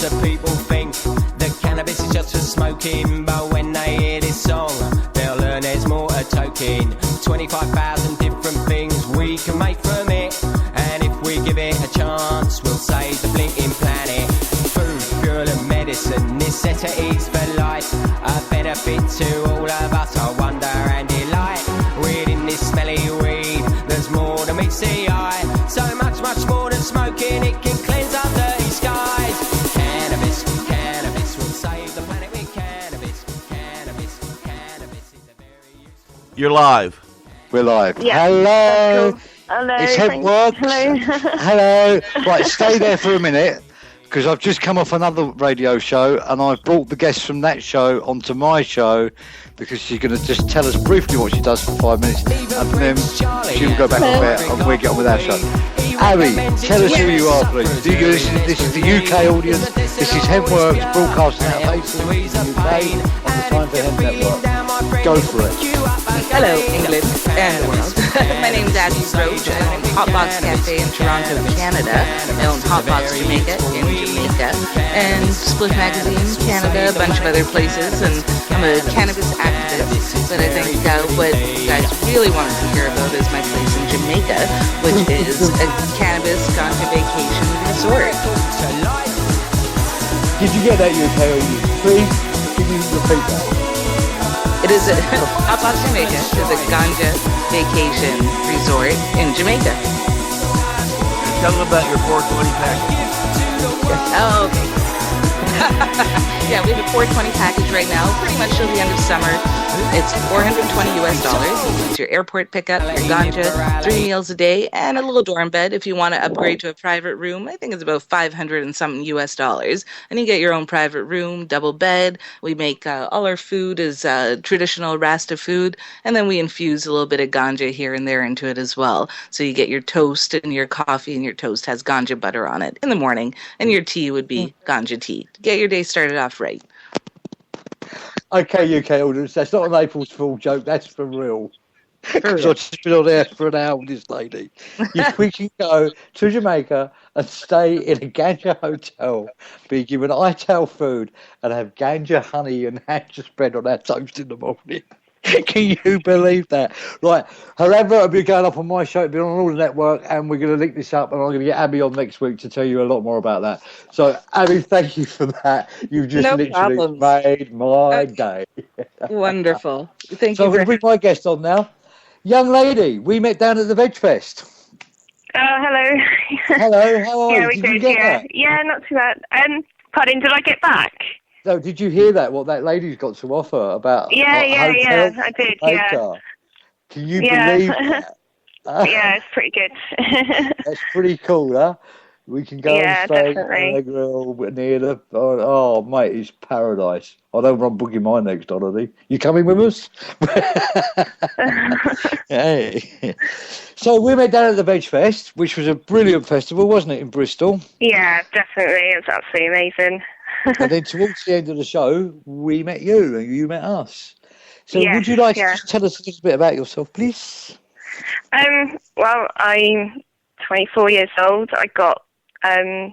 of people think that cannabis is just for smoking, but when they hear this song, they'll learn there's more to toking. 25,000 different things we can make from it, and if we give it a chance, we'll save the blinking planet. Food, fuel and medicine, necessities for life, a benefit to all of us, our wonder and delight. Within this smelly weed, there's more than meets the eye, so much, much more than smoking, it can cleanse our dirty skies. Cannabis, cannabis, we'll save the planet with cannabis. Cannabis, cannabis is a very useful... You're live. We're live. Yeah, hello. cool. Hello. It's Hemp Works. Hello. Hello. Right, stay there for a minute, because I've just come off another radio show, and I've brought the guest from that show onto my show, because she's going to just tell us briefly what she does for 5 minutes, and then she'll go back on there, and we'll get on with our show. Abby, tell us who you are, please. This is the UK audience. This is Hemp Works, broadcasting out of Hastings, UK, on the Time for Hemp Network. Go for it. Hello, England and the world. My name is Abby Roach. I own Hotbox Cafe in Toronto, Canada. I own Hotbox Jamaica in Jamaica. And Split Magazine, Canada, a bunch of other places. And I'm a cannabis activist. But I think what you guys really wanted to hear about is my place in Jamaica, which is a cannabis ganja vacation resort. Did you get that, UK audience? Please, can you repeat that? It is Hotbox Jamaica is a ganja vacation resort in Jamaica. Tell them about your 420 package. Oh, okay. Yeah, we have a 420 package right now, pretty much till the end of summer. It's $420 US. It's your airport pickup, your ganja, 3 meals a day, and a little dorm bed. If you want to upgrade to a private room, I think it's about $500 and something US. And you get your own private room, double bed. We make all our food is traditional Rasta food, and then we infuse a little bit of ganja here and there into it as well. So you get your toast and your coffee, and your toast has ganja butter on it in the morning, and your tea would be ganja tea. Get your day started off right. Okay, UK audience, that's not an April's Fool joke, that's for real. Because I've just been on air for an hour with this lady. We can go to Jamaica and stay in a ganja hotel, be given ITAL food, and have ganja honey and ganja spread on our toast in the morning. Can you believe that? Right, her advert will be going up on my show, it'll be on all the network, and we're going to link this up, and I'm going to get Abby on next week to tell you a lot more about that. So, Abby, thank you for that. You've just literally made my day. Wonderful. Thank you. So I'm going to bring my guest on now. Young lady, we met down at the Veg Fest. Hello. Hello, how are you? Yeah, we did, yeah. Yeah, not too bad. Pardon, did I get back? No, did you hear that? What that lady's got to offer about? Yeah, I did. Yeah. Can you believe that? Yeah, it's pretty good. That's pretty cool, huh? We can go and stay on the grill near the. Oh, mate, it's paradise. I don't run boogie my next holiday. You coming with us? Hey. So we met down at the Veg Fest, which was a brilliant festival, wasn't it, in Bristol? Yeah, definitely. It was absolutely amazing. And then towards the end of the show, we met you and you met us. So would you like to just tell us a little bit about yourself, please? Well, I'm 24 years old. I got, I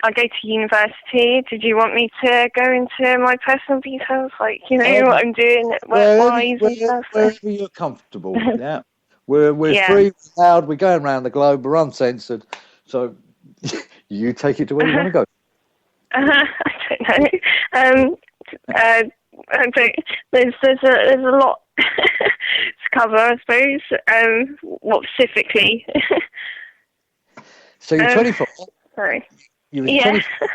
go to university. Did you want me to go into my personal details, like, you know, what I'm doing work-wise and stuff? Wherever you're comfortable, yeah. We're free, we're loud, we're going around the globe, we're uncensored. So you take it to where you want to go. I don't know. There's a lot to cover, I suppose. What specifically? So you're 24. Sorry. You're 24.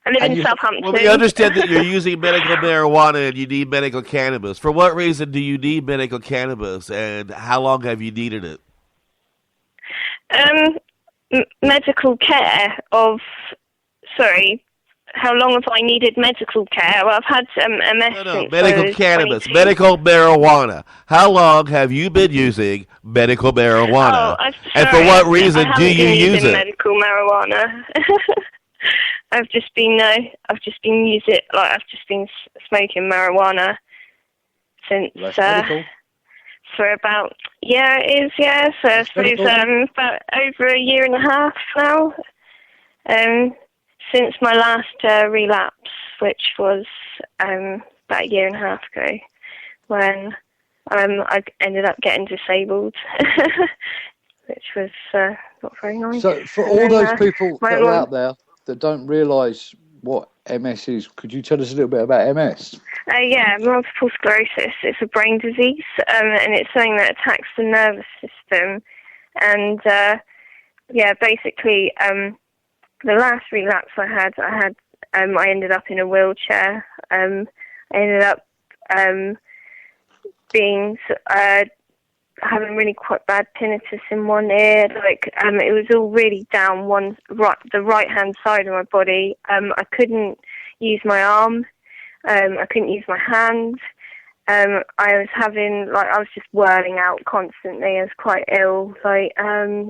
I live in Southampton. Well, we understand that you're using medical marijuana and you need medical cannabis. For what reason do you need medical cannabis, and how long have you needed it? Medical care of... Sorry, how long have I needed medical care? Well, I've had MS. No, medical cannabis, medical marijuana. How long have you been using medical marijuana? And for what reason do you use it? Medical marijuana. I've just been smoking marijuana since for about it is So I suppose about over a year and a half now. since my last relapse, which was about a year and a half ago, when I ended up getting disabled, which was not very nice. So for all those people that are out there that don't realise what MS is, could you tell us a little bit about MS? Yeah, multiple sclerosis. It's a brain disease, and it's something that attacks the nervous system. And basically, the last relapse I ended up in a wheelchair. I ended up having really quite bad tinnitus in one ear. It was all really down the right hand side of my body. I couldn't use my arm. I couldn't use my hand. I was just whirling out constantly. I was quite ill. I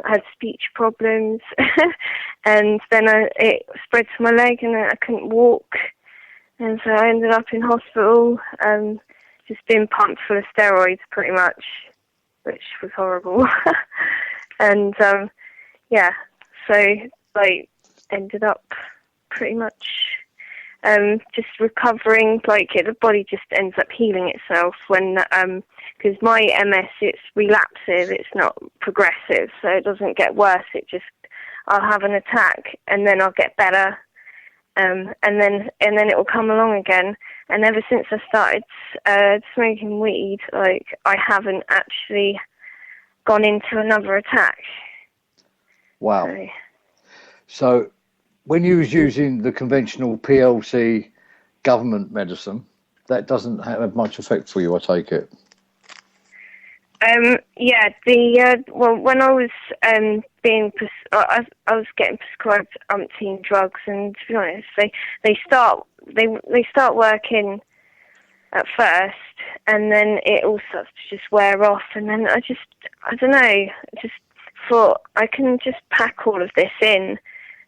had speech problems, and then it spread to my leg, and I couldn't walk. And so I ended up in hospital, just being pumped full of steroids, pretty much, which was horrible. And ended up pretty much just recovering. The body just ends up healing itself when, because my MS, it's relapsive, it's not progressive, so it doesn't get worse. I'll have an attack and then I'll get better, and then it will come along again. And ever since I started smoking weed, I haven't actually gone into another attack. Wow. So when you was using the conventional PLC government medicine, that doesn't have much effect for you, I take it? When I was I was getting prescribed umpteen drugs, and to be honest, they start working at first, and then it all starts to just wear off, and then I don't know, I just thought I can just pack all of this in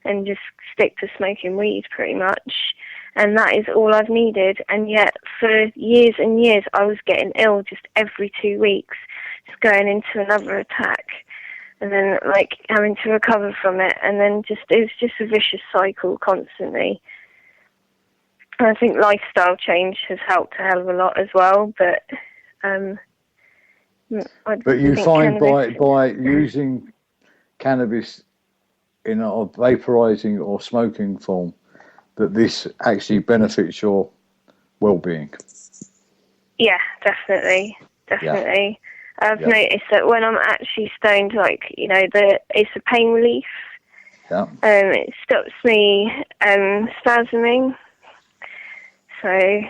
and just stick to smoking weed pretty much, and that is all I've needed. And yet for years and years I was getting ill just every 2 weeks, just going into another attack, and then having to recover from it, and then it was just a vicious cycle constantly. And I think lifestyle change has helped a hell of a lot as well, but you find by using cannabis in a vaporizing or smoking form that this actually benefits your well-being? Yeah, definitely. Yeah. I've noticed that when I'm actually stoned, it's a pain relief. Yeah. It stops me spasming. So,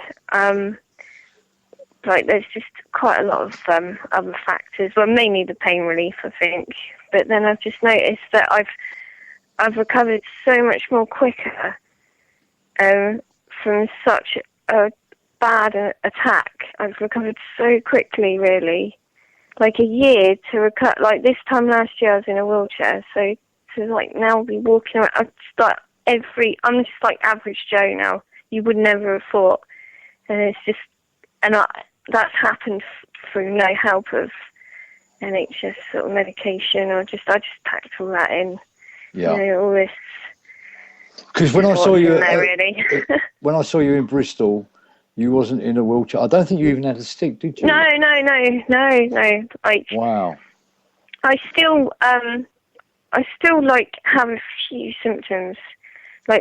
there's just quite a lot of other factors. Well, mainly the pain relief, I think. But then I've just noticed that I've recovered so much more quicker from such a bad attack. I've recovered so quickly, really. A year to recover. This time last year I was in a wheelchair, so to now be walking around, I'm just average Joe now. You would never have thought. And it's just, that's happened through no help of NHS sort of medication, I just packed all that in. Yeah. All this. Because when I saw you, when I saw you in Bristol, you wasn't in a wheelchair. I don't think you even had a stick, did you? No. Wow. I still have a few symptoms,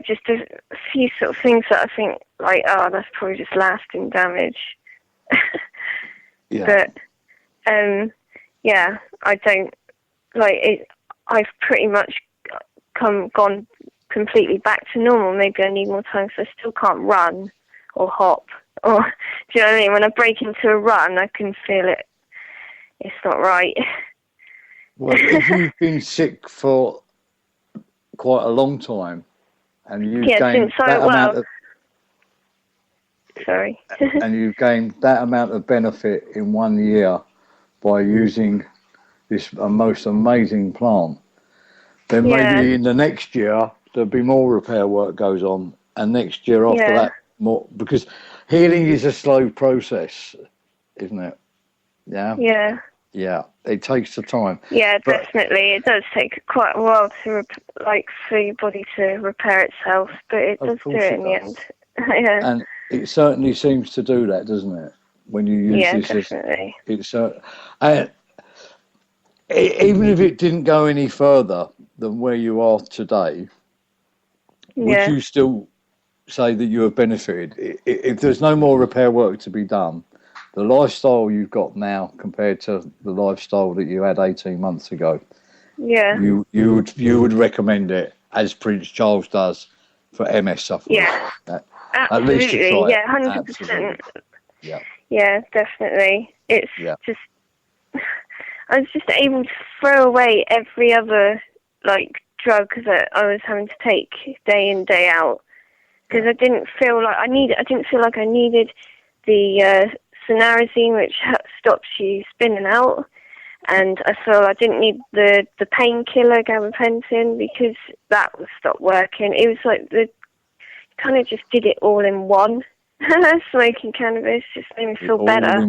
just a few sort of things that I think that's probably just lasting damage. Yeah. But I don't it. I've pretty much gone completely back to normal. Maybe I need more time, so I still can't run or hop. Or do you know what I mean? When I break into a run, I can feel it. It's not right. Well, if you've been sick for quite a long time, and you've gained that amount of and you've gained that amount of benefit in 1 year by using this most amazing plant, then maybe in the next year there'll be more repair work goes on, and next year after that more, because healing is a slow process, isn't it? Yeah. Yeah, it takes the time. Yeah, definitely. It does take quite a while to, for your body to repair itself, but it does do it in the end. Yeah. And it certainly seems to do that, doesn't it? When you use this, definitely. And even if it didn't go any further than where you are today, would you still say that you have benefited? If there's no more repair work to be done, the lifestyle you've got now compared to the lifestyle that you had 18 months ago, you would recommend it, as Prince Charles does, for MS sufferers. Yeah, at least to try it. 100%. Yeah, definitely. It's just, I was just able to throw away every other drug that I was having to take day in, day out, because I didn't feel like I needed the Cerys, which stops you spinning out, and I feel I didn't need the painkiller gabapentin because that would stop working. It was like kind of just did it all in one. Smoking cannabis just made me feel better.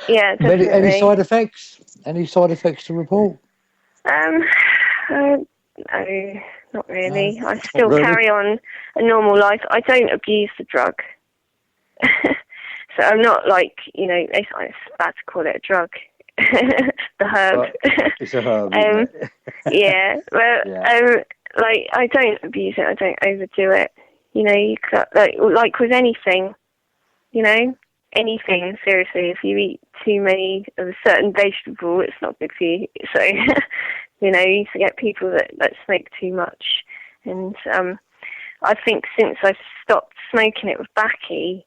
Yeah, definitely. Any side effects? Any side effects to report? No, not really. I still carry on a normal life. I don't abuse the drug. So I'm not it's bad to call it a drug. The herb. It's a herb. Yeah. Well, I don't abuse it. I don't overdo it. You like with anything, anything, seriously, if you eat too many of a certain vegetable, it's not good for you. So, you used to get people that smoke too much. And I think since I've stopped smoking it with Backy,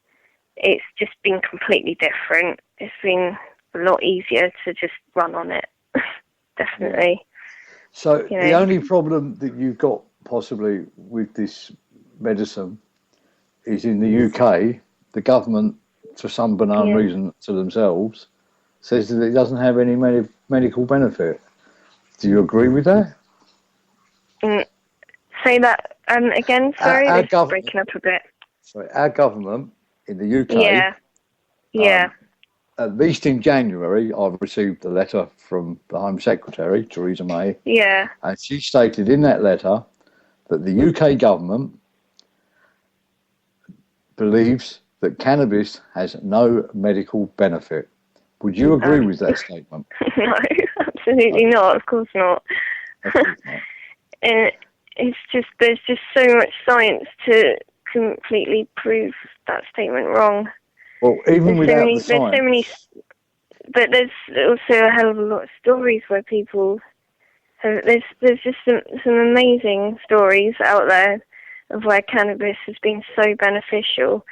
it's just been completely different. It's been a lot easier to just run on it. Definitely. So the only problem that you've got possibly with this medicine is in the UK, the government, for some banal reason to themselves, says that it doesn't have any medical benefit. Do you agree with that? Say that again, sorry, this is breaking up a bit. Sorry, our government in the UK, at least in January, I've received a letter from the Home Secretary, Theresa May, and she stated in that letter that the UK government believes that cannabis has no medical benefit. Would you agree with that statement? No, absolutely not. Of course not. It's just there's just so much science to completely prove that statement wrong. Well, even without the science, there's so many, but there's also a hell of a lot of stories where people. There's just some amazing stories out there of where cannabis has been so beneficial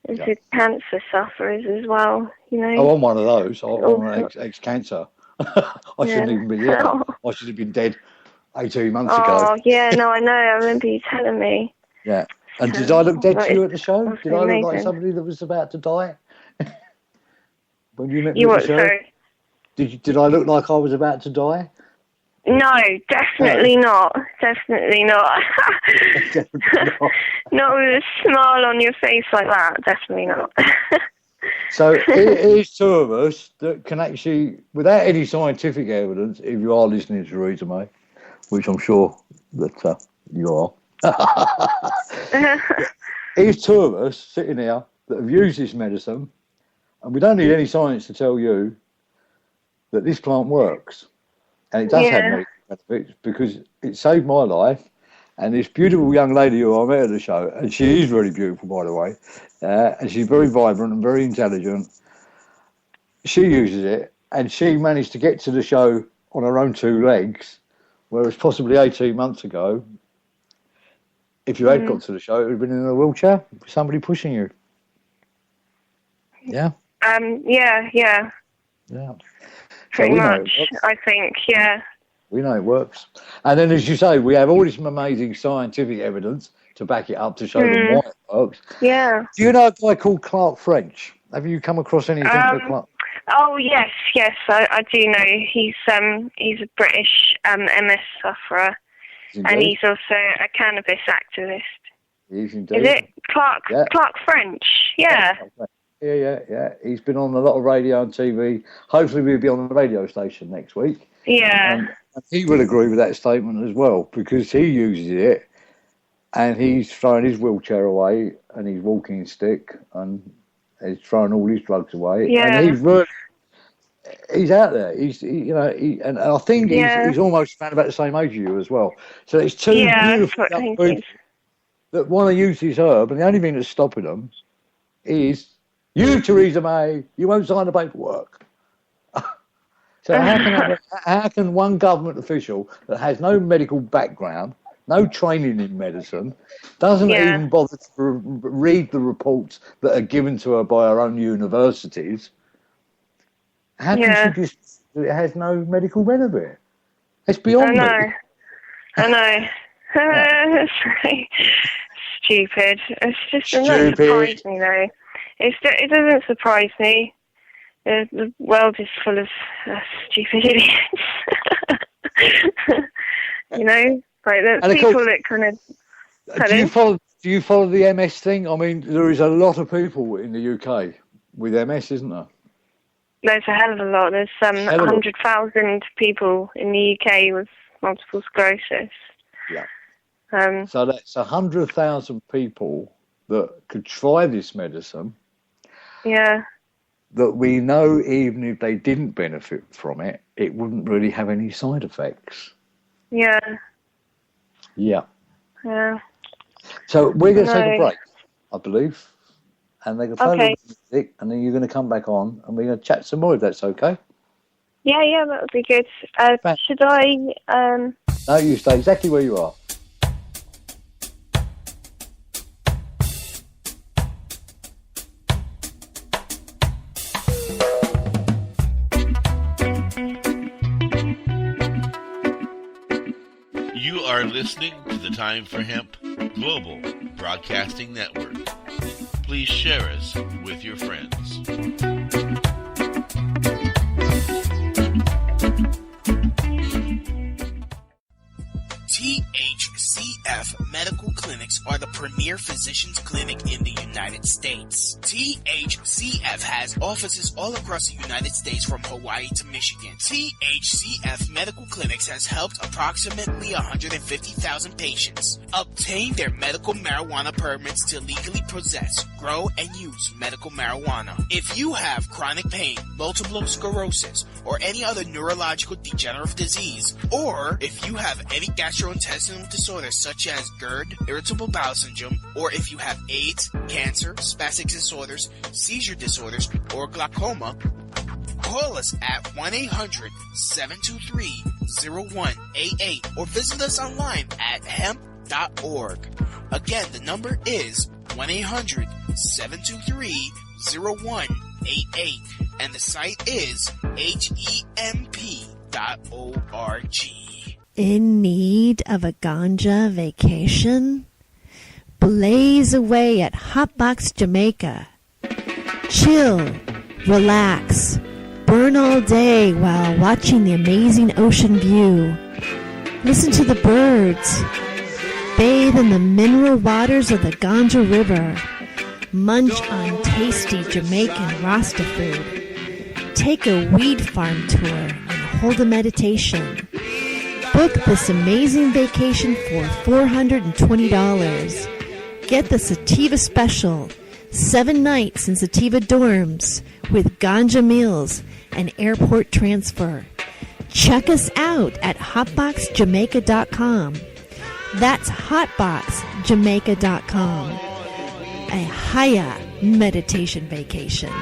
to cancer sufferers as well, Oh, I'm one of those. I'm an ex-cancer. I shouldn't even be here. I should have been dead 18 months ago. Oh, yeah, no, I know. I remember you telling me. Yeah. And did I look dead to you at the show? Did I look like somebody that was about to die? When you met me at the show? Sorry? Did I look like I was about to die? No, definitely not. Definitely not. Not with a smile on your face like that. Definitely not. So here's two of us that can actually, without any scientific evidence, if you are listening to Theresa May, which I'm sure that you are, here's two of us sitting here that have used this medicine, and we don't need any science to tell you that this plant works. And it does have medical benefits because it saved my life. And this beautiful young lady who I met at the show, and she is really beautiful, by the way, and she's very vibrant and very intelligent. She uses it, and she managed to get to the show on her own two legs, whereas possibly 18 months ago, if you had got to the show, it would have been in a wheelchair with somebody pushing you. Yeah? Yeah. Pretty much, I think, We know it works. And then, as you say, we have all this amazing scientific evidence to back it up to show them why it works. Yeah. Do you know a guy called Clark French? Have you come across anything with Clark? Oh, yes, I do know. He's a British MS sufferer, and he's also a cannabis activist. He is indeed. Is it Clark French? Yeah. Yeah. He's been on a lot of radio and TV. Hopefully, we'll be on the radio station next week. Yeah. And he would agree with that statement as well, because he uses it, and he's throwing his wheelchair away, and his walking stick, and he's throwing all his drugs away. Yeah. And he's out there. And I think he's almost around about the same age as you as well. So it's two beautiful young people that want to use this herb, and the only thing that's stopping them is you, Theresa May. You won't sign the paperwork. So how can one government official that has no medical background, no training in medicine, doesn't even bother to read the reports that are given to her by her own universities? How can she just? It has no medical benefit. It's beyond me. I know. It's really stupid. It's just it doesn't surprise me though. It doesn't surprise me. The world is full of stupid idiots. People that kind of. Do you follow the MS thing? I mean, there is a lot of people in the UK with MS, isn't there? There's a hell of a lot. There's 100,000 people in the UK with multiple sclerosis. Yeah. So that's 100,000 people that could try this medicine. Yeah. That we know even if they didn't benefit from it, it wouldn't really have any side effects. Yeah. Yeah. Yeah. So we're going to take a break, I believe. And they can play the music, and then you're going to come back on, and we're going to chat some more if that's okay. Yeah, that would be good. Should I? No, you stay exactly where you are. You are listening to the Time for Hemp Global Broadcasting Network. Please share us with your friends. THCF Medical Clinics are the premier physicians clinic in the United States. THCF has offices all across the United States from Hawaii to Michigan. THCF Medical Clinics has helped approximately 150,000 patients obtain their medical marijuana permits to legally possess, grow, and use medical marijuana. If you have chronic pain, multiple sclerosis, or any other neurological degenerative disease, or if you have any gastrointestinal disorders such as GERD, irritable bowel syndrome, or if you have AIDS, cancer, spastic disorders, seizure disorders, or glaucoma, call us at 1-800-723-0188 or visit us online at hemp.org. Again, the number is 1-800-723-0188 and the site is hemp.org. In need of a ganja vacation? Blaze away at Hotbox Jamaica. Chill, relax, burn all day while watching the amazing ocean view. Listen to the birds. Bathe in the mineral waters of the Ganja River. Munch on tasty Jamaican Rasta food. Take a weed farm tour and hold a meditation. Book this amazing vacation for $420. Get the Sativa Special, 7 nights in Sativa dorms with ganja meals and airport transfer. Check us out at hotboxjamaica.com. That's hotboxjamaica.com. A Haya meditation vacation.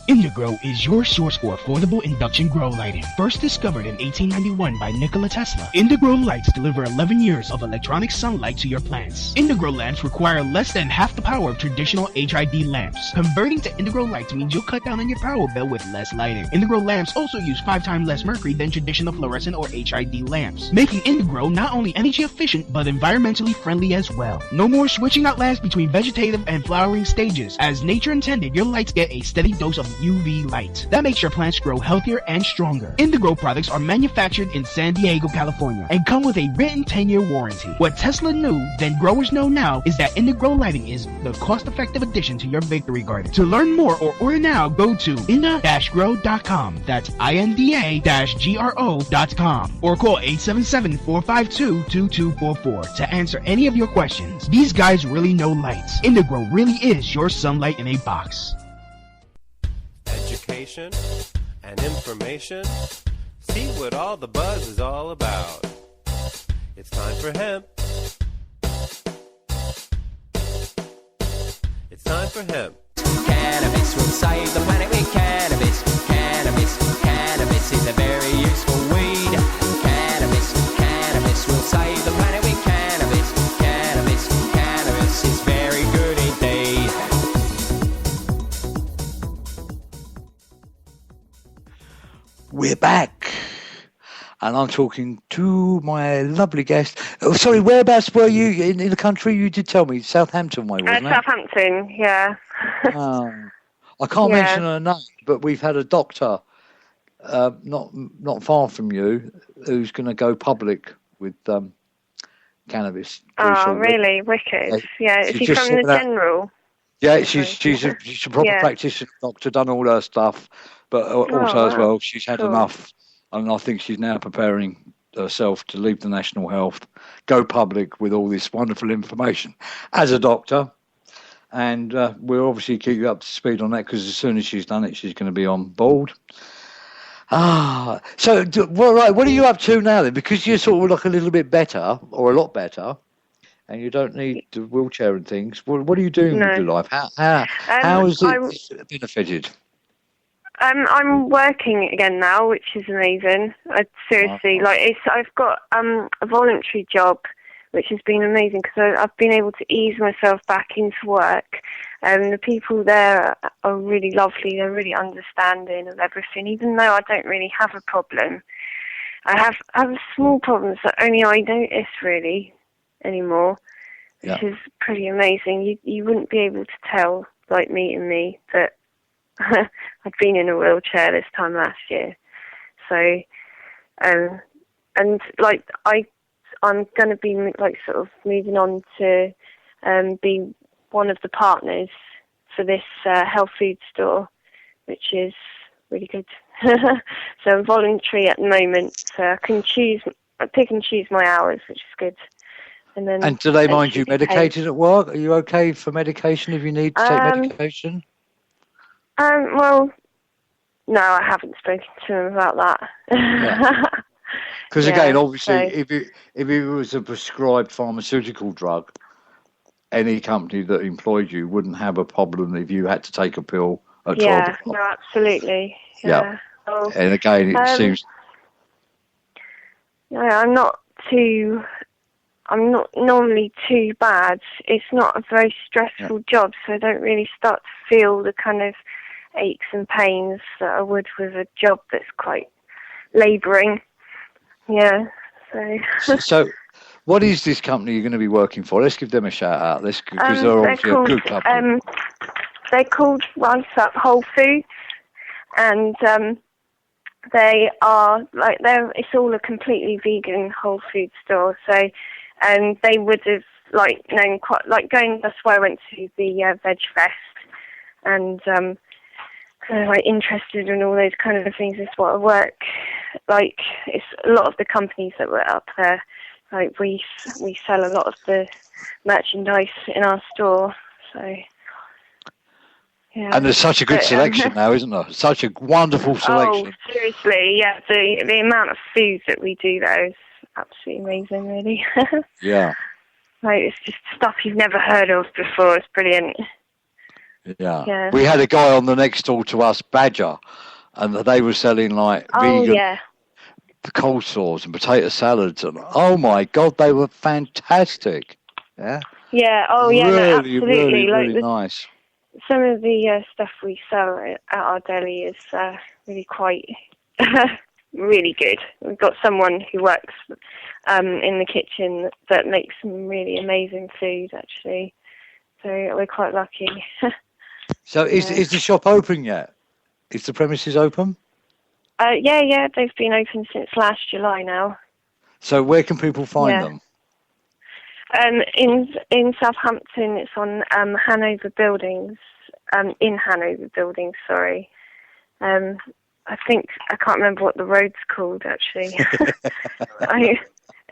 Indigrow is your source for affordable induction grow lighting. First discovered in 1891 by Nikola Tesla, Indigrow lights deliver 11 years of electronic sunlight to your plants. Indigrow lamps require less than half the power of traditional HID lamps. Converting to Indigrow lights means you'll cut down on your power bill with less lighting. Indigrow lamps also use 5 times less mercury than traditional fluorescent or HID lamps, making Indigrow not only energy efficient but environmentally friendly as well. No more switching out lamps between vegetative and flowering stages. As nature intended, your lights get a steady dose of UV light. That makes your plants grow healthier and stronger. Indigrow products are manufactured in San Diego, California, and come with a written 10-year warranty. What Tesla knew, then growers know now, is that Indigrow lighting is the cost-effective addition to your victory garden. To learn more or order now, go to inda-grow.com. That's INDA-GRO.com. Or call 877-452-2244 to answer any of your questions. These guys really know lights. Indigrow really is your sunlight in a box. Education and information. See what all the buzz is all about. It's time for hemp. It's time for hemp. Cannabis will save the planet with cannabis. Cannabis, cannabis is a very useful weed. Cannabis will save the planet with cannabis. Cannabis is very good indeed. We're back, and I'm talking to my lovely guest. Oh, sorry, whereabouts were you in the country? You did tell me Southampton way, wasn't it? Southampton, yeah. I can't mention her name, but we've had a doctor not far from you who's going to go public with cannabis. Oh, really? Wicked. Yeah, is he from the general? Yeah, she's a proper practitioner, doctor, done all her stuff, but also as well, she's had enough, and I think she's now preparing herself to leave the National Health, go public with all this wonderful information as a doctor, and we'll obviously keep you up to speed on that, because as soon as she's done it, she's going to be on board. So what are you up to now then? Because you sort of look a little bit better, or a lot better, and you don't need the wheelchair and things. What are you doing with your life? How is it benefited? I'm working again now, which is amazing. Seriously, I've got a voluntary job, which has been amazing, because I've been able to ease myself back into work. The people there are really lovely. They're really understanding of everything, even though I don't really have a problem. I have small problems that only I notice really anymore, which is pretty amazing. You wouldn't be able to tell, like meeting me, that I'd been in a wheelchair this time last year. So, and like I'm going to be like sort of moving on to be one of the partners for this health food store, which is really good. So I'm voluntary at the moment, so I can pick and choose my hours, which is good. And do they mind you medicated at work? Are you okay for medication if you need to take medication? Well, no, I haven't spoken to them about that. Because again, obviously, if it was a prescribed pharmaceutical drug, any company that employed you wouldn't have a problem if you had to take a pill at 12 o'clock. No, absolutely. Yeah. Well, and again, it seems... I'm not normally too bad. It's not a very stressful job, so I don't really start to feel the kind of aches and pains that I would with a job that's quite labouring. Yeah, So, what is this company you're going to be working for? Let's give them a shout out. Because they're obviously a good company. They're called Rise Up Whole Foods, and they are it's all a completely vegan whole food store. So, they would have known quite that's why I went to the Veg Fest, and kind of interested in all those kind of things. Is what I work like. It's a lot of the companies that were up there. Like we sell a lot of the merchandise in our store. So yeah. And there's such a good selection now, isn't there? Such a wonderful selection. Oh, seriously, yeah. The amount of food that we do there is absolutely amazing, really. Yeah. It's just stuff you've never heard of before. It's brilliant. Yeah. We had a guy on the next door to us, Badger, and they were selling like vegan coleslaws and potato salads, and oh my God, they were fantastic. Yeah. Yeah. Oh, really, yeah. No, absolutely. Really nice. Some of the stuff we sell at our deli is really quite really good. We've got someone who works in the kitchen that makes some really amazing food, actually. So we're quite lucky. So is the shop open yet? Is the premises open? Yeah. They've been open since last July now. So where can people find them? In Southampton, it's on Hanover Buildings. In Hanover Buildings, sorry. I can't remember what the road's called, actually.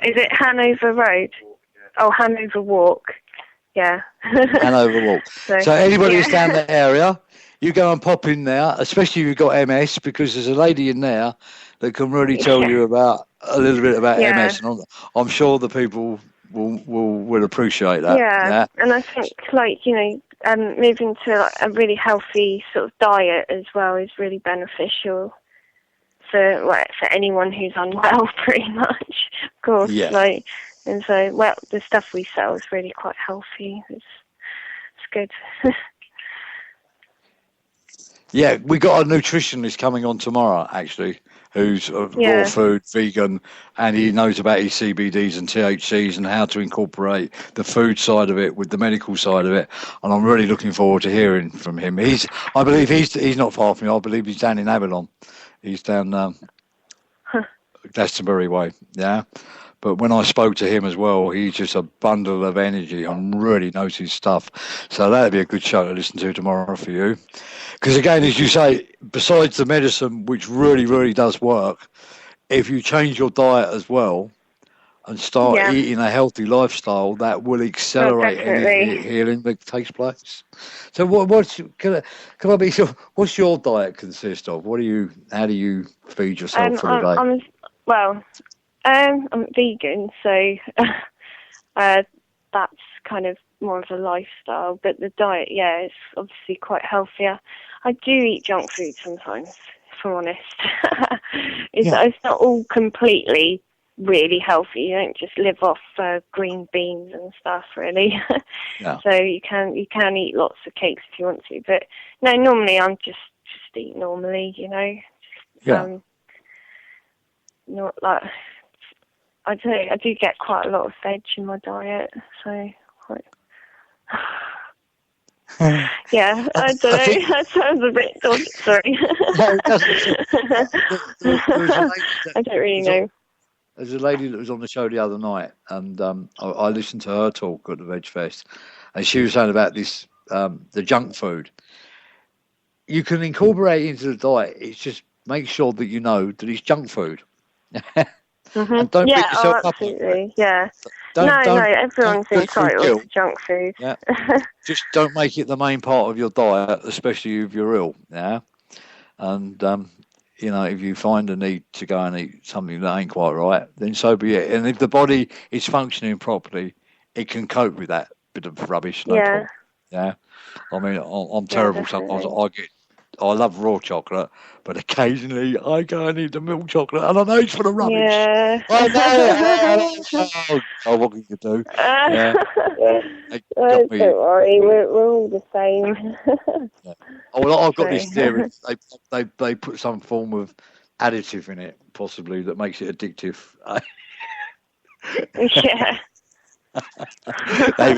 Is it Hanover Road? Oh, Hanover Walk. Yeah. Hanover Walk. So anybody who's down the area, you go and pop in there, especially if you've got MS, because there's a lady in there that can really tell you about a little bit about MS, and I'm sure the people will appreciate that. Yeah, and I think moving to a really healthy sort of diet as well is really beneficial for anyone who's unwell, pretty much. Of course, and so the stuff we sell is really quite healthy. It's good. Yeah, we got a nutritionist coming on tomorrow, actually, who's raw food, vegan, and he knows about his CBDs and THCs and how to incorporate the food side of it with the medical side of it. And I'm really looking forward to hearing from him. I believe he's not far from me. I believe he's down in Avalon. He's down Glastonbury way, yeah. But when I spoke to him as well, he's just a bundle of energy and really knows his stuff. So that'd be a good show to listen to tomorrow for you. Because again, as you say, besides the medicine, which really, really does work, if you change your diet as well and start eating a healthy lifestyle, that will accelerate any healing that takes place. So what's your diet consist of? How do you feed yourself for the day? I'm vegan, so that's kind of more of a lifestyle. But the diet, is obviously quite healthier. I do eat junk food sometimes, if I'm honest. It's not all completely really healthy. You don't just live off green beans and stuff, really. So you can eat lots of cakes if you want to. But no, normally I'm just eat normally, not like... I do get quite a lot of veg in my diet, so quite... I don't know. That sounds a bit dodgy, sorry. No, it doesn't. I don't really know. There's a lady that was on the show the other night, and I listened to her talk at the Veg Fest, and she was saying about this, the junk food. You can incorporate into the diet. It's just make sure that you know that it's junk food. And don't beat yourself up. Absolutely. Yeah. Everyone's entitled to junk food. Yeah. Just don't make it the main part of your diet, especially if you're ill. Yeah. And if you find a need to go and eat something that ain't quite right, then so be it. And if the body is functioning properly, it can cope with that bit of rubbish. No problem. Yeah. I mean, I'm terrible sometimes. I love raw chocolate, but occasionally I go and eat the milk chocolate, and I know it's for the rubbish. Yeah. I know. Oh, what can you do? Don't worry, we're all the same. Oh, well, I've got this theory. They put some form of additive in it, possibly, that makes it addictive. Yeah. They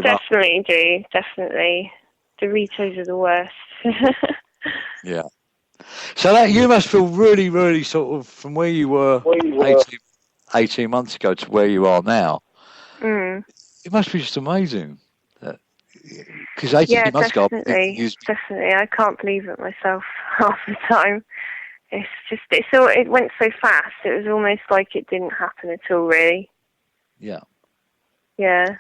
definitely do. Definitely. Doritos are the worst. Yeah. So that you must feel really, really sort of from where you were 18 months ago to where you are now. It must be just amazing. Because 18 months ago, definitely. I can't believe it myself half the time. It went so fast. It was almost like it didn't happen at all, really. Yeah. Yeah.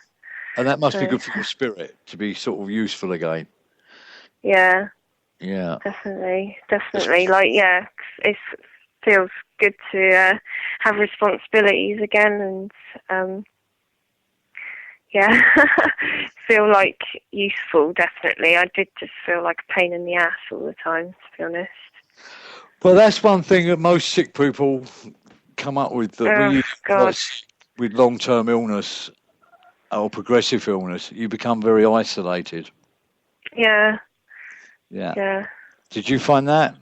And that must be good for your spirit to be sort of useful again. Yeah. Yeah. Definitely. It feels good to have responsibilities again, and yeah, feel like useful, definitely. I did just feel like a pain in the ass all the time, to be honest. Well, that's one thing that most sick people come up with, that when you with long-term illness or progressive illness, you become very isolated. Yeah. Yeah. Yeah. Did you find that?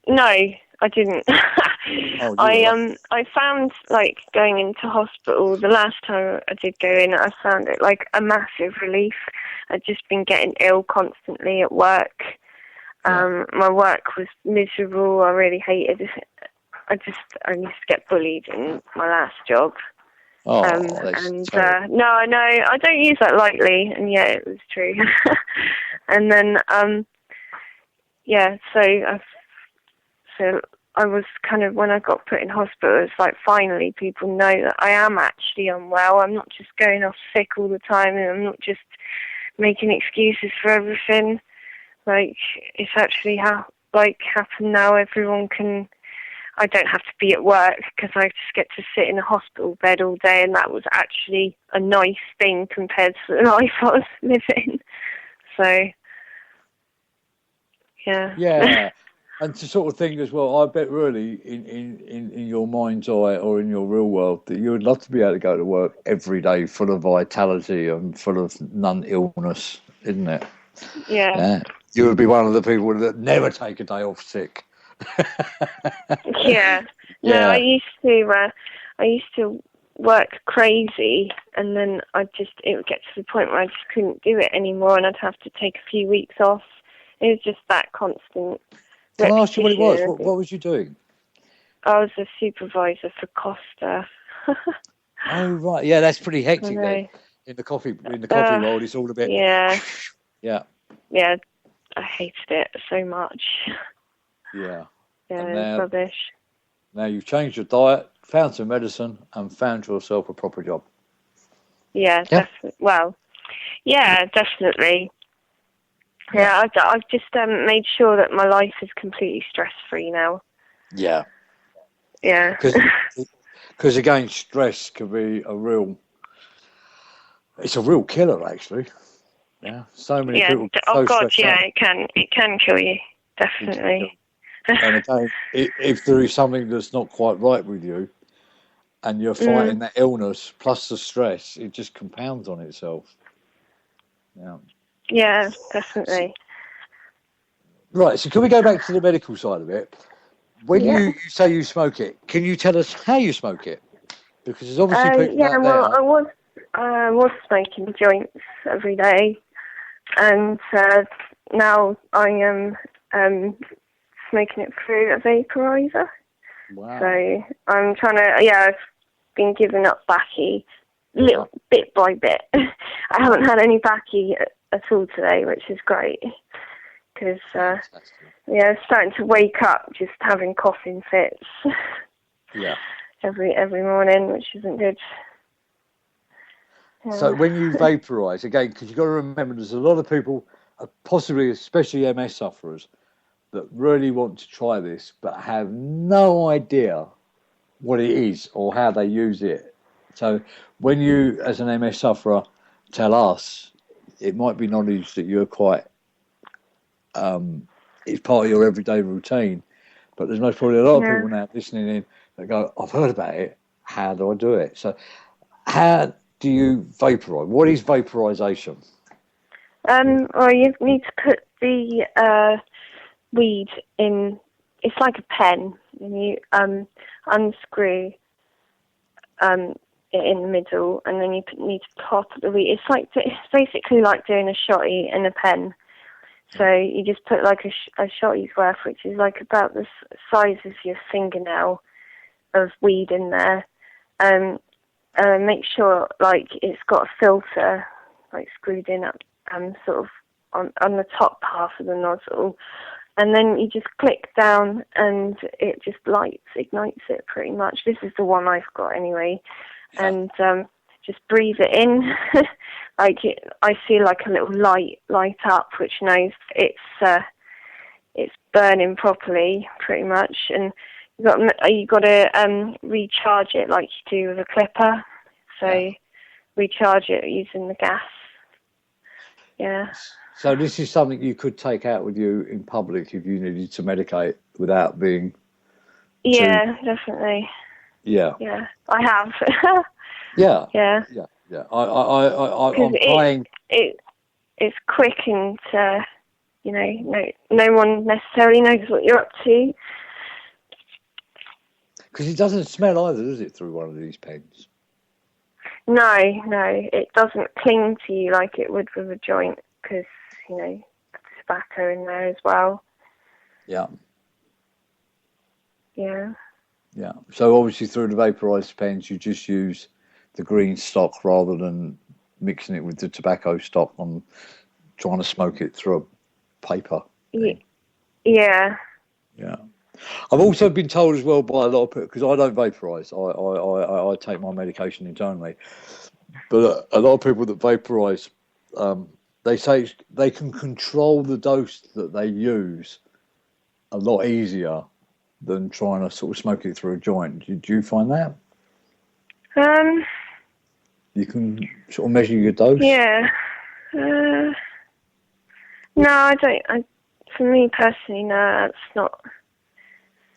No, I didn't. Oh, I found, like, going into hospital, the last time I did go in, I found it like a massive relief. I'd just been getting ill constantly at work. My work was miserable. I really hated it. I used to get bullied in my last job. Oh, no, I know, I don't use that lightly, and yet it was true. And then, so I was kind of, when I got put in hospital, it's like, finally people know that I am actually unwell. I'm not just going off sick all the time, and I'm not just making excuses for everything. Like, it's actually happened now. Everyone can, I don't have to be at work because I just get to sit in a hospital bed all day, and that was actually a nice thing compared to the life I was living. So, yeah. Yeah. And to sort of think as well, I bet really in your mind's eye or in your real world that you would love to be able to go to work every day full of vitality and full of non-illness, isn't it? Yeah. You would be one of the people that never take a day off sick. Yeah. No, I used to work crazy, and then it would get to the point where I just couldn't do it anymore, and I'd have to take a few weeks off. It was just that constant. Can I ask you what it was? What was you doing? I was a supervisor for Costa. Oh right, yeah, that's pretty hectic then. In the coffee world, it's all a bit. Yeah. Yeah. Yeah, I hated it so much. Yeah. Yeah, it was rubbish. Now you've changed your diet, found some medicine, and found yourself a proper job. Yeah, definitely. Well, yeah, definitely. Yeah, I've just made sure that my life is completely stress-free now. Yeah. Yeah. Because again, stress can be it's a real killer, actually. Yeah. So many people. Oh God, yeah, it can kill you, definitely. And again, if there is something that's not quite right with you, and you're fighting that illness plus the stress, it just compounds on itself. Yeah. Yeah, definitely. Right, so can we go back to the medical side of it? When you say you smoke it, can you tell us how you smoke it? Because there's obviously people out there. I was smoking joints every day, and now I am smoking it through a vaporizer. Wow. So I'm trying to, I've been giving up baccy little bit by bit. I haven't had any baccy at all today, which is great, because it's starting to wake up just having coughing fits. Yeah. Every morning, which isn't good. Yeah. So when you vaporise, again, because you've got to remember there's a lot of people, possibly especially MS sufferers, that really want to try this but have no idea what it is or how they use it. So when you, as an MS sufferer, tell us, it might be knowledge that you're quite, it's part of your everyday routine, but there's most probably a lot of people now listening in that go, I've heard about it, how do I do it? So how do you vaporise? What is vaporisation? Well, you need to put the weed in, it's like a pen, and you unscrew it in the middle, and then you need to pop the weed. It's basically like doing a shotty in a pen. So you just put like a shotty's worth, which is like about the size of your fingernail, of weed in there. Make sure like it's got a filter like screwed in up sort of on the top half of the nozzle, and then you just click down and it just ignites it pretty much. This is the one I've got anyway. And just breathe it in. I see like a little light up, which knows it's burning properly, pretty much. And you got to recharge it like you do with a clipper. So recharge it using the gas. Yeah. So this is something you could take out with you in public if you needed to medicate without being. Yeah, definitely. Yeah. Yeah, I have. Yeah. Yeah. Yeah. Yeah. I'm trying. It's quick and no one necessarily knows what you're up to. Because it doesn't smell either, does it, through one of these pens? No, it doesn't cling to you like it would with a joint because, tobacco in there as well. Yeah. Yeah. Yeah. So obviously through the vaporized pens, you just use the green stock rather than mixing it with the tobacco stock on trying to smoke it through a paper. Yeah. Yeah. I've also been told as well by a lot of people, because I don't vaporize, I take my medication internally, but a lot of people that vaporize, they say they can control the dose that they use a lot easier than trying to sort of smoke it through a joint. Do you find that? You can sort of measure your dose? Yeah. No, I don't. For me personally, no, it's not.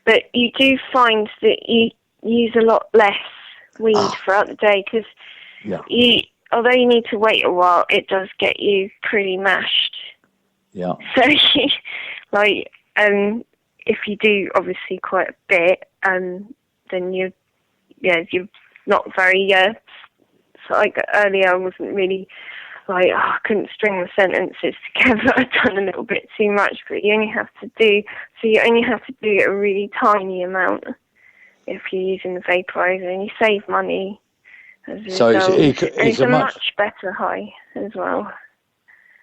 But you do find that you use a lot less weed throughout the day because although you need to wait a while, it does get you pretty mashed. Yeah. So, if you do obviously quite a bit, then you're not very. So like earlier, I wasn't really I couldn't string the sentences together. I'd done a little bit too much, but you only have to do it a really tiny amount if you're using the vaporizer, and you save money as a result. It's a much better high as well.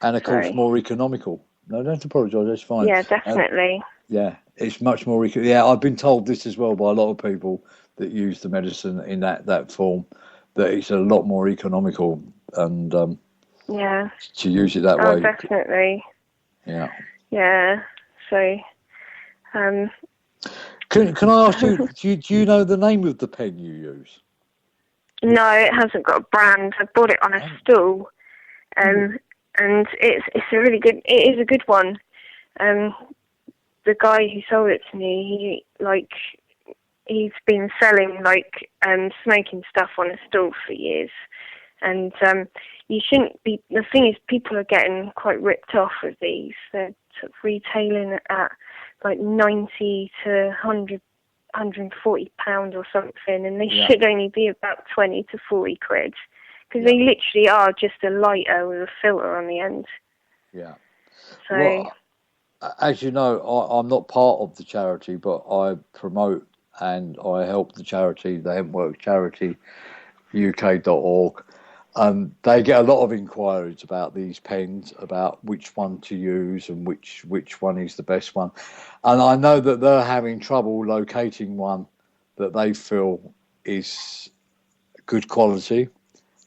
And of course, more economical. No, don't apologise, that's fine. Yeah, definitely. It's much more I've been told this as well by a lot of people that use the medicine in that form, that it's a lot more economical and to use it that way. Definitely. Yeah. Yeah. So, can I ask you? Do you know the name of the pen you use? No, it hasn't got a brand. I bought it on a stall, and it's a really good. It is a good one. The guy who sold it to me, he's been selling smoking stuff on a stall for years, and you shouldn't be. The thing is, people are getting quite ripped off with these. They're sort of retailing at 90 to 140 pounds or something, and they should only be about 20 to 40 quid, because they literally are just a lighter with a filter on the end. Yeah. So. Well, as you know, I'm not part of the charity, but I promote and I help the charity, the Hemp Works charity, UK.org. They get a lot of inquiries about these pens, about which one to use and which one is the best one. And I know that they're having trouble locating one that they feel is good quality,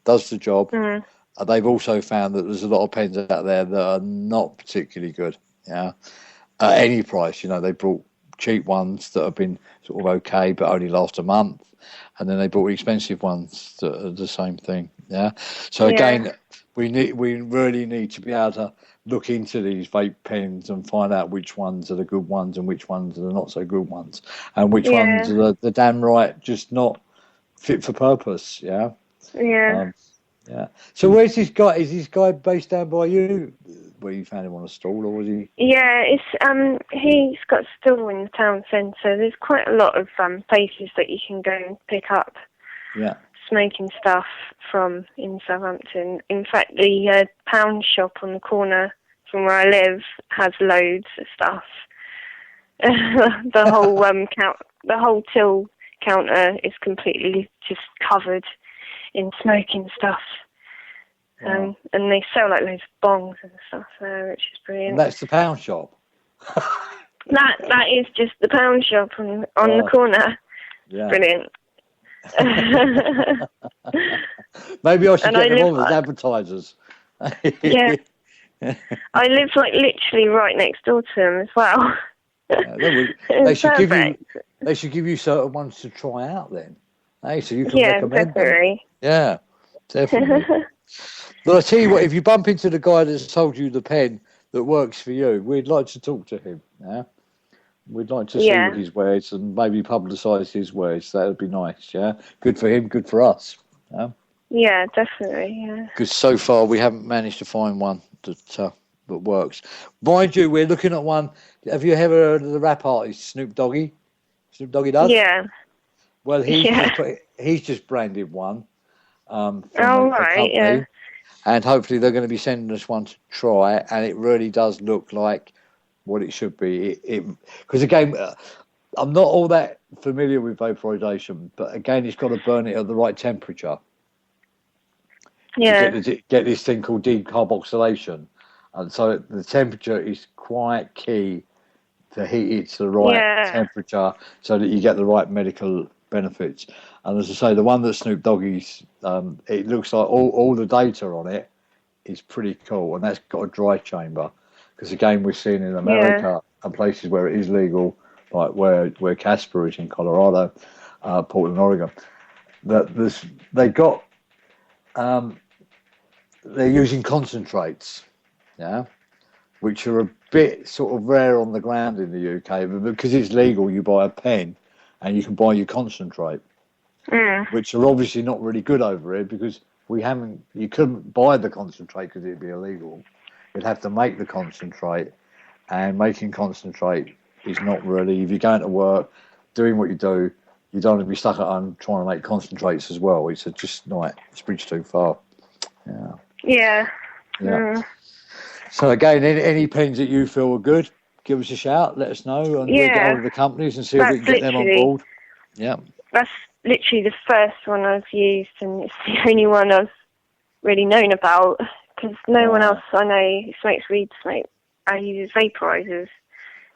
does the job. They've also found that there's a lot of pens out there that are not particularly good. Yeah, at any price. They brought cheap ones that have been sort of okay but only last a month, and then they bought expensive ones that are the same thing. Yeah. So again, we really need to be able to look into these vape pens and find out which ones are the good ones and which ones are the not so good ones, and which ones are the damn right just not fit for purpose. Yeah. Yeah. Yeah. So where's this guy? Is this guy based down by you, where you found him on a stall, or was he? Yeah, it's he's got a stall in the town centre. There's quite a lot of places that you can go and pick up smoking stuff from in Southampton. In fact, the pound shop on the corner from where I live has loads of stuff. The whole the whole till counter is completely just covered in smoking stuff. And they sell loads of bongs and stuff there, which is brilliant. And that's the pound shop. That is just the pound shop on the corner. Yeah. Brilliant. Maybe I should get them on as advertisers. Yeah. I live literally right next door to them as well. They should give you certain ones to try out then. Hey, so you can recommend definitely. them. Yeah. Definitely. But I tell you what, if you bump into the guy that's sold you the pen that works for you, we'd like to talk to him. Yeah, we'd like to see his wares and maybe publicise his wares. That would be nice. Yeah, good for him, good for us. Yeah, yeah, definitely. Yeah. Because so far we haven't managed to find one that works. Mind you, we're looking at one. Have you ever heard of the rap artist Snoop Doggy? Snoop Doggy Dogg? Yeah. Well, he's just branded one. From a company, yeah. And hopefully they're going to be sending us one to try, and it really does look like what it should be. Because again, I'm not all that familiar with vaporization, but again, it's got to burn it at the right temperature. Yeah. To get this thing called decarboxylation, and so the temperature is quite key to heat it to the right temperature, so that you get the right medical benefits. And as I say, the one that Snoop Doggy's, it looks like all the data on it is pretty cool, and that's got a dry chamber. Because again, we've seen in America and places where it is legal, like where Casper is in Colorado, Portland, Oregon, that they're using concentrates, which are a bit sort of rare on the ground in the UK, but because it's legal, you buy a pen and you can buy your concentrate. Which are obviously not really good over here because you couldn't buy the concentrate because it'd be illegal. You'd have to make the concentrate, and making concentrate is not really, if you're going to work, doing what you do, you don't want to be stuck at home trying to make concentrates as well. It's just like, it's a bridge too far. Yeah. So again, any pens that you feel are good, give us a shout, let us know, and we'll get hold of the companies and see if we can get them on board. Yeah. That's literally the first one I've used, and it's the only one I've really known about, because no one else I know who smokes weed uses vaporizers.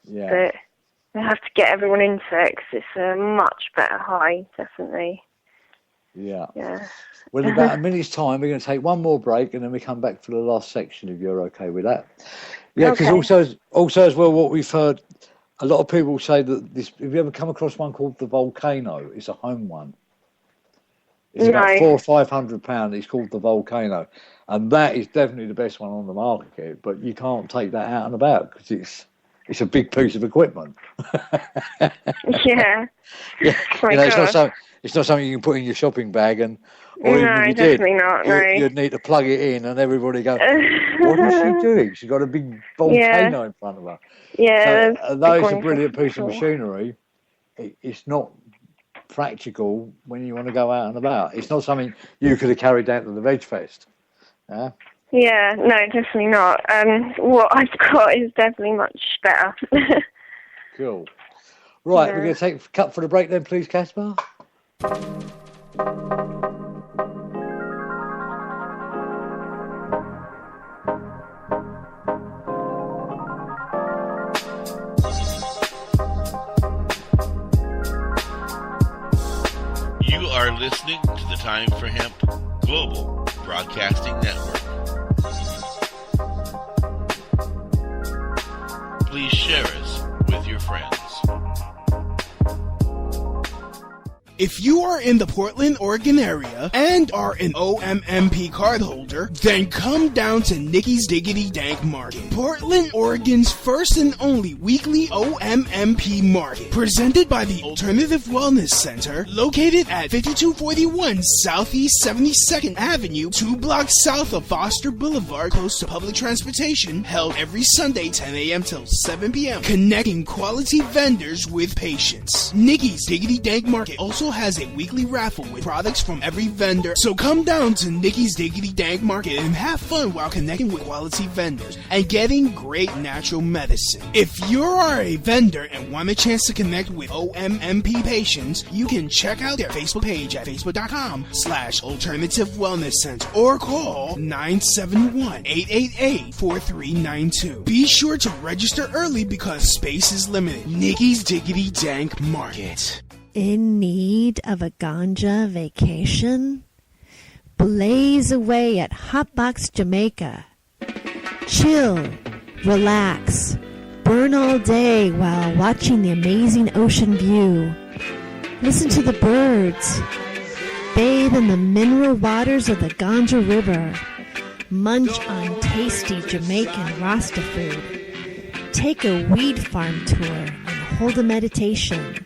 Yeah. But they have to get everyone into it because it's a much better high, definitely. Yeah. Well, in about a minute's time, we're going to take one more break, and then we come back for the last section, if you're okay with that. Yeah, because also as well, what we've heard, a lot of people say that this. Have you ever come across one called the Volcano? It's a home one. It's about £400 or £500. It's called the Volcano, and that is definitely the best one on the market. But you can't take that out and about because it's a big piece of equipment. Yeah. It's not something you can put in your shopping bag, and or even if you definitely did, not. No, you'd need to plug it in, and everybody go, "What is she doing? She's got a big volcano in front of her." Yeah, so, although it's a brilliant piece of machinery, it's not practical when you want to go out and about. It's not something you could have carried down to the Veg Fest. Yeah. Yeah, no, definitely not. What I've got is definitely much better. Cool. Right, we're going to take a cut for the break then, please, Caspar. You are listening to the Time for Hemp Global Broadcasting Network. Please share us with your friends. If you are in the Portland, Oregon area and are an OMMP card holder, then come down to Nikki's Diggity Dank Market, Portland, Oregon's first and only weekly OMMP market, presented by the Alternative Wellness Center, located at 5241 Southeast 72nd Avenue, 2 blocks south of Foster Boulevard, close to public transportation, held every Sunday 10 a.m. till 7 p.m., connecting quality vendors with patients. Nikki's Diggity Dank Market also has a weekly raffle with products from every vendor. So come down to Nikki's Diggity Dank Market and have fun while connecting with quality vendors and getting great natural medicine. If you are a vendor and want a chance to connect with OMMP patients, you can check out their Facebook page at facebook.com/Alternative Wellness Center or call 971-888-4392. Be sure to register early because space is limited. Nikki's Diggity Dank Market. In need of a ganja vacation? Blaze away at Hotbox Jamaica. Chill, relax, burn all day while watching the amazing ocean view. Listen to the birds. Bathe in the mineral waters of the Ganja River. Munch on tasty Jamaican Rasta food. Take a weed farm tour and hold a meditation.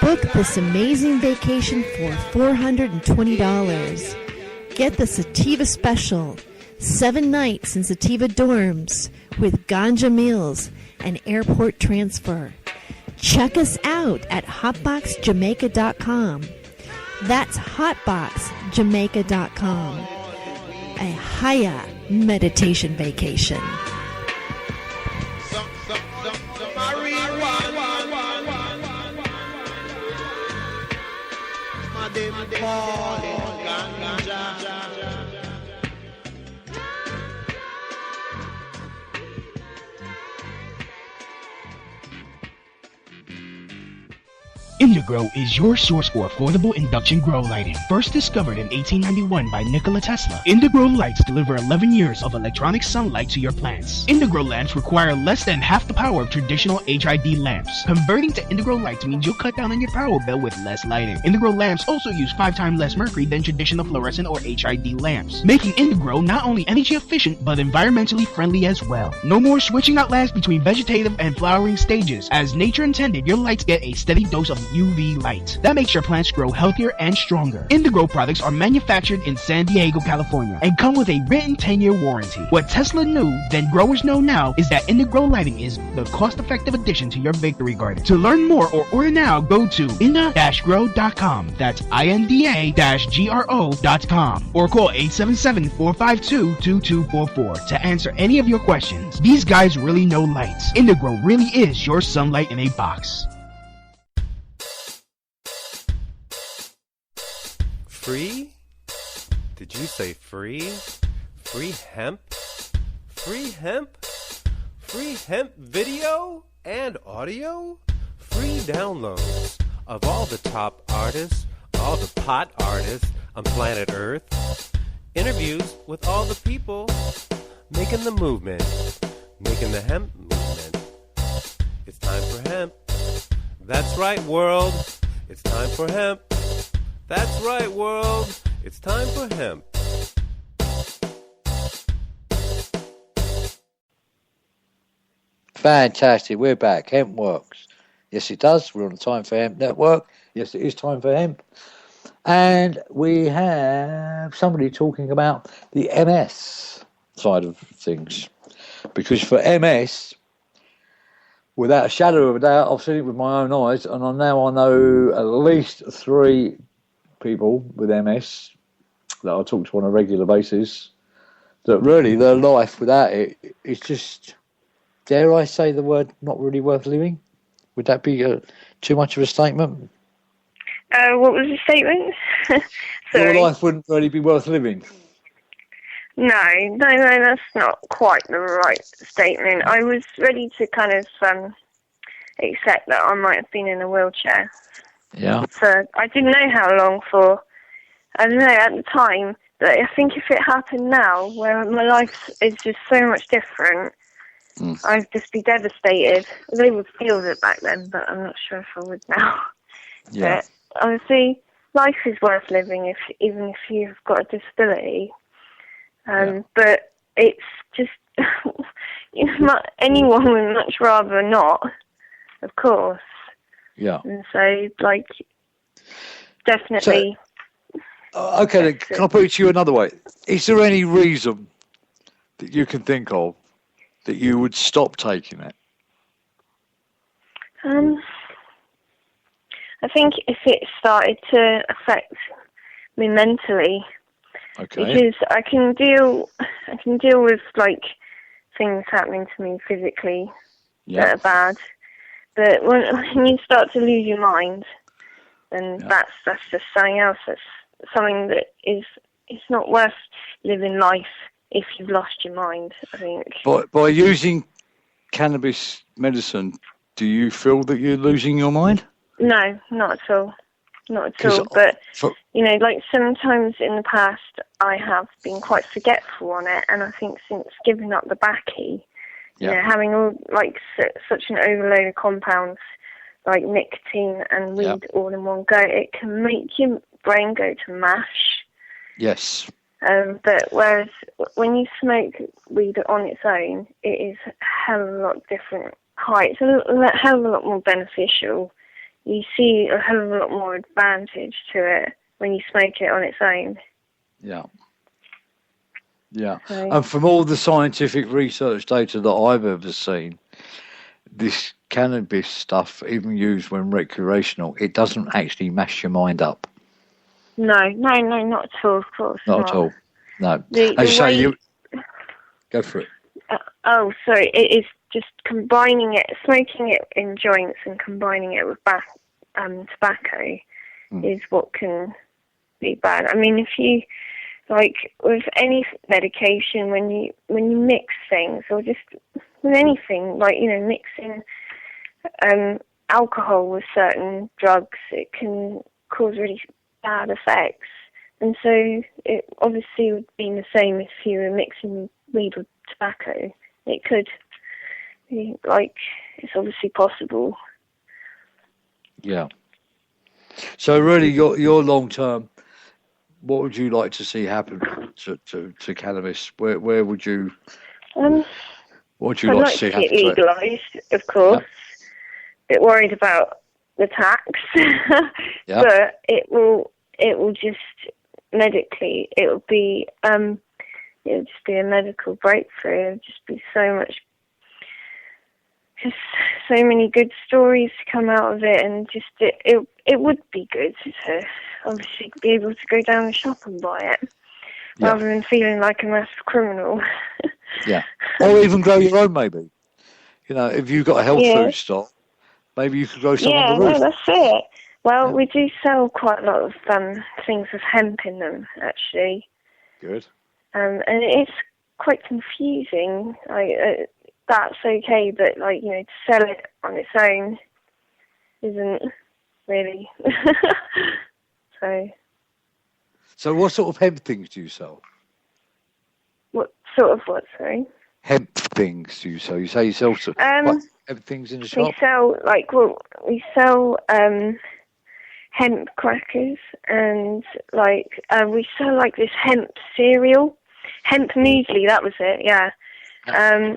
Book this amazing vacation for $420. Get the Sativa Special, 7 nights in Sativa dorms with Ganja meals and airport transfer. Check us out at hotboxjamaica.com. That's hotboxjamaica.com. A Haya meditation vacation. Indigrow is your source for affordable induction grow lighting. First discovered in 1891 by Nikola Tesla, Indigrow lights deliver 11 years of electronic sunlight to your plants. Indigrow lamps require less than half the power of traditional HID lamps. Converting to Indigrow lights means you'll cut down on your power bill with less lighting. Indigrow lamps also use 5 times less mercury than traditional fluorescent or HID lamps, making Indigrow not only energy efficient but environmentally friendly as well. No more switching out lamps between vegetative and flowering stages. As nature intended, your lights get a steady dose of UV light. That makes your plants grow healthier and stronger. Indigrow products are manufactured in San Diego, California, and come with a written 10-year warranty. What Tesla knew, then growers know now, is that Indigrow lighting is the cost-effective addition to your victory garden. To learn more or order now, go to inda-grow.com. That's INDA-GRO.com, or call 877-452-2244 to answer any of your questions. These guys really know lights. Indigrow really is your sunlight in a box. Free? Did you say free? Free hemp? Free hemp? Free hemp video and audio? Free downloads of all the top artists, all the pot artists on planet Earth. Interviews with all the people making the movement, making the hemp movement. It's time for hemp. That's right, world. It's time for hemp. That's right, world. It's time for hemp. Fantastic. We're back. Hemp Works. Yes, it does. We're on the Time for Hemp network. Yes, it is Time for Hemp. And we have somebody talking about the MS side of things. Because for MS, without a shadow of a doubt, I've seen it with my own eyes, and I know at least 3 people with MS that I talk to on a regular basis, that really their life without it is just, dare I say the word, not really worth living? Would that be too much of a statement? What was the statement? Your life wouldn't really be worth living. No, that's not quite the right statement. I was ready to kind of accept that I might have been in a wheelchair. Yeah. So I didn't know how long for. I don't know at the time, but I think if it happened now, where my life is just so much different, I'd just be devastated. I would feel it back then, but I'm not sure if I would now. Yeah. But honestly, life is worth living even if you've got a disability. But it's just anyone would much rather not, of course. Yeah. And so, definitely. So, okay, then, can I put it to you another way? Is there any reason that you can think of that you would stop taking it? I think if it started to affect me mentally, because I can deal with things happening to me physically that are bad. But when you start to lose your mind, then that's just something else. That's something that it's not worth living life if you've lost your mind, I think. By using cannabis medicine, do you feel that you're losing your mind? No, not at all. Not at all. But, sometimes in the past, I have been quite forgetful on it. And I think since giving up the baccy, having all such an overload of compounds like nicotine and weed all in one go, it can make your brain go to mash. Yes. But whereas when you smoke weed on its own, it is a hell of a lot different. It's a hell of a lot more beneficial. You see a hell of a lot more advantage to it when you smoke it on its own. Yeah. Yeah. So, And from all the scientific research data that I've ever seen, this cannabis stuff, even used when recreational, it doesn't actually mash your mind up. no, not at all, of course. Not at all. No. Go for it. Sorry. It is just combining it, smoking it in joints and combining it with tobacco is what can be bad. I mean, if you, like, with any medication, when you mix things, or just with anything, like, mixing alcohol with certain drugs, it can cause really bad effects. And so it obviously would be the same if you were mixing weed with tobacco. It could be, like, it's obviously possible. Yeah. So really, your long term, what would you like to see happen to cannabis? Where would you? What would you like to see happen? I'd like to see it legalised, of course. A bit worried about the tax, but it will just medically, it will just be a medical breakthrough. It would just be just so many good stories to come out of it, and just it would be good to obviously be able to go down the shop and buy it, rather than feeling like a massive criminal. Yeah, or even grow your own, maybe. If you've got a health food store, maybe you could grow some on the roof. Yeah, that's it. Well, we do sell quite a lot of things with hemp in them, actually. Good. And it's quite confusing. That's okay, but to sell it on its own isn't really. So what sort of hemp things do you sell? What sort of what? Sorry. Hemp things do you sell? You say you sell hemp things in the shop. We sell hemp crackers, and we sell this hemp cereal, hemp muesli. That was it. Yeah.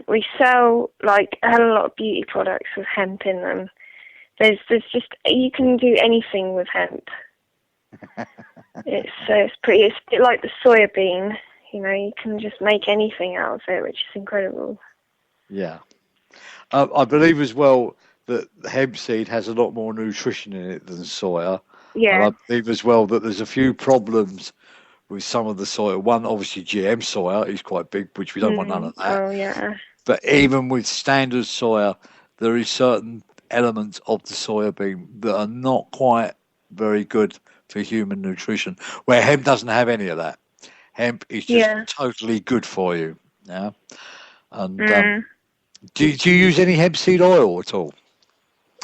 We sell a hell of a lot of beauty products with hemp in them. There's just, you can do anything with hemp. It's a bit like the soya bean. You can just make anything out of it, which is incredible. Yeah. I believe as well that hemp seed has a lot more nutrition in it than soya. Yeah. And I believe as well that there's a few problems with some of the soya. One, obviously, GM soya is quite big, which we don't want none of that. Oh, yeah. But even with standard soya, there is certain elements of the soya bean that are not quite very good for human nutrition, where hemp doesn't have any of that. Hemp is just totally good for you. Yeah. And do you use any hemp seed oil at all?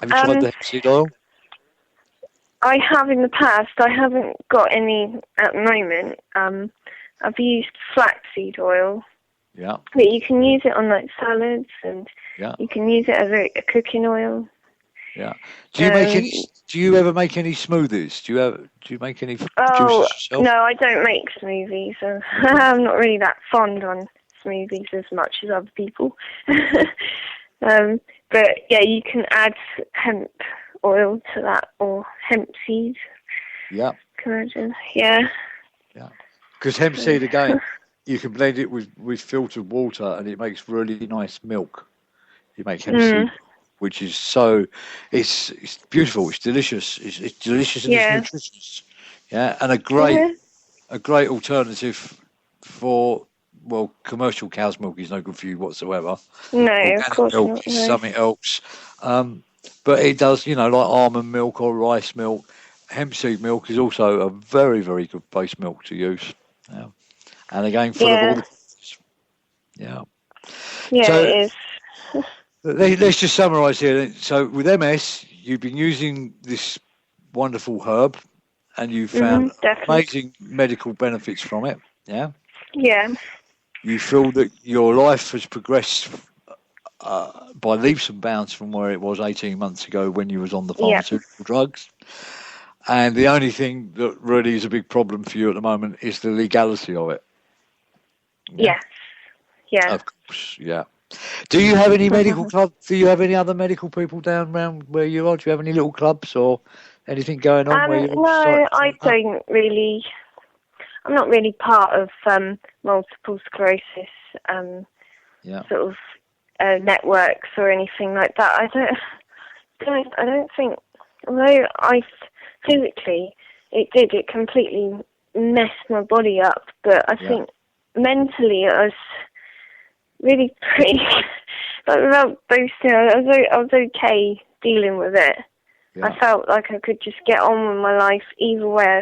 Have you tried the hemp seed oil? I have in the past. I haven't got any at the moment. I've used flaxseed oil. Yeah. But you can use it on salads, and you can use it as a cooking oil. Yeah. Do you make any? Do you ever make any smoothies? Do you make any juices yourself? No, I don't make smoothies. I'm not really that fond on smoothies as much as other people. But yeah, you can add hemp oil to that, or hemp seeds. Yeah. Can I imagine? Yeah. Yeah. Because hemp seed, again, you can blend it with filtered water, and it makes really nice milk. You make hemp seed, which is it's beautiful. It's delicious. It's delicious and it's nutritious. Yeah, and a great alternative for, well, commercial cow's milk is no good for you whatsoever. No, organic of course milk not. is something else. But it does, like almond milk or rice milk. Hemp seed milk is also a very, very good base milk to use. Yeah. And again, full of all the... Yeah. Yeah, so, it is. Let's just summarise here. So with MS, you've been using this wonderful herb, and you've found amazing medical benefits from it. Yeah. Yeah. You feel that your life has progressed by leaps and bounds from where it was 18 months ago when you was on the pharmaceutical drugs. And the only thing that really is a big problem for you at the moment is the legality of it. Yes. Yeah. Of course, yeah. Do you have any medical clubs? Do you have any other medical people down around where you are? Do you have any little clubs or anything going on? No, I don't really. I'm not really part of multiple sclerosis sort of networks or anything like that. I don't think. Although physically it completely messed my body up, but I think mentally I was really pretty. Like without boasting, I was okay dealing with it. Yeah. I felt like I could just get on with my life either way.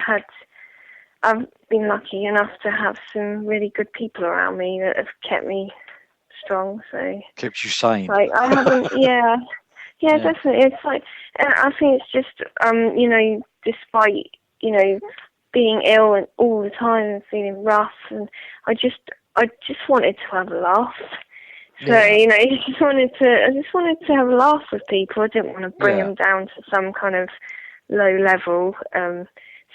I've been lucky enough to have some really good people around me that have kept me strong. So kept you sane. Like I haven't, yeah, definitely. It's like I think it's just despite being ill and all the time and feeling rough, and I just wanted to have a laugh. So I just wanted to have a laugh with people. I didn't want to bring them down to some kind of low level.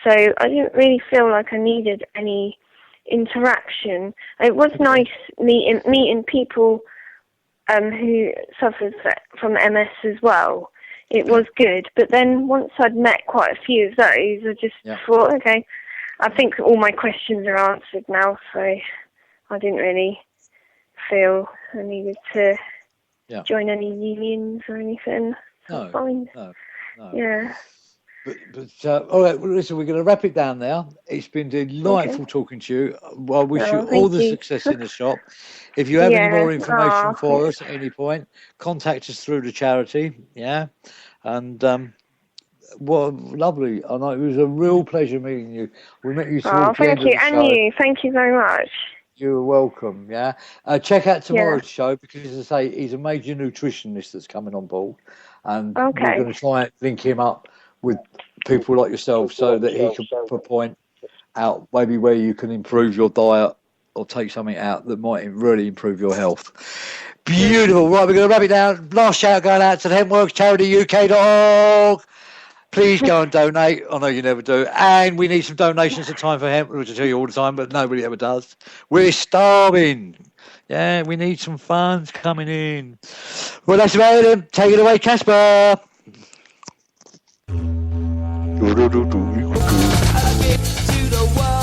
So I didn't really feel like I needed any interaction. It was nice meeting people who suffered from MS as well. It was good. But then once I'd met quite a few of those, I just thought, okay, I think all my questions are answered now. So I didn't really feel I needed to join any unions or anything. So fine. No. Yeah. But all right, well, listen, we're going to wrap it down now. It's been delightful talking to you. Well, I wish you all the success in the shop. If you have any more information for us at any point, contact us through the charity. Yeah. And lovely. I know it was a real pleasure meeting you. We met you towards the end of the show. And you. Thank you very much. You're welcome. Yeah. Check out tomorrow's show because, as I say, he's a major nutritionist that's coming on board, and we're going to try and link him up with people like yourself so that he can point out maybe where you can improve your diet or take something out that might really improve your health. Beautiful. Right, we're going to wrap it down. Last shout going out to the Hemp Works charity UK.org. Please go and donate. I know you never do. And we need some donations at Time for Hemp, which I tell you all the time, but nobody ever does. We're starving. Yeah, we need some funds coming in. Well, that's about it. Take it away, Casper. I get to the world.